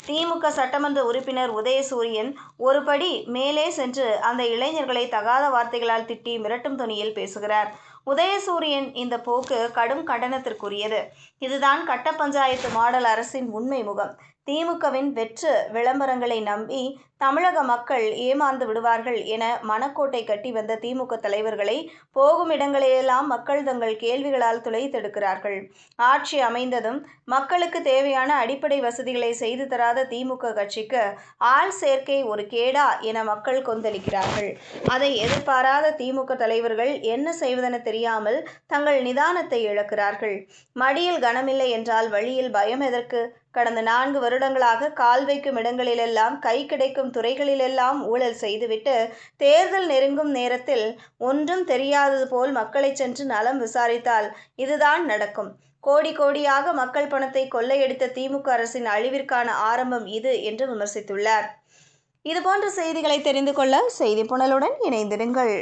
திமுக சட்டமன்ற உறுப்பினர் உதயசூரியன் ஒரு படி மேலே சென்று அந்த இளைஞர்களை தகாத வார்த்தைகளால் திட்டி மிரட்டும் தொனியில் பேசுகிறார். உதயசூரியன் இந்த போக்கு கடும் கண்டனத்திற்குரியது. இதுதான் கட்ட பஞ்சாயத்து மாடல் அரசின் உண்மை முகம். திமுகவின் வெற்று விளம்பரங்களை நம்பி தமிழக மக்கள் ஏமாந்து விடுவார்கள் என மனக்கோட்டை கட்டி வந்த திமுக தலைவர்களை போகும் இடங்களையெல்லாம் மக்கள் தங்கள் கேள்விகளால் துளைத்தெடுக்கிறார்கள். ஆட்சி அமைந்ததும் மக்களுக்கு தேவையான அடிப்படை வசதிகளை செய்து தராத திமுக கட்சிக்கு ஆள் சேர்க்கை ஒரு கேடா என மக்கள் கொந்தளிக்கிறார்கள். அதை எதிர்பாராத திமுக தலைவர்கள் என்ன செய்வதென தெரியாமல் தங்கள் நிதானத்தை இழக்கிறார்கள். மடியில் கனமில்லை என்றால் வழியில் பயம் எதற்கு? கடந்த 4 வருடங்களாக கால் வைக்கும் இடங்களிலெல்லாம், கை கிடைக்கும் துறைகளிலெல்லாம் ஊழல் செய்துவிட்டு தேர்தல் நெருங்கும் நேரத்தில் ஒன்றும் தெரியாதது போல் மக்களை சென்று நலம் விசாரித்தால் இதுதான் நடக்கும். கோடி கோடியாக மக்கள் பணத்தை கொள்ளையடித்த திமுக அரசின் அழிவிற்கான ஆரம்பம் இது என்று விமர்சித்துள்ளார். இதுபோன்ற செய்திகளை தெரிந்து கொள்ள செய்தி புனலுடன் இணைந்திருங்கள்.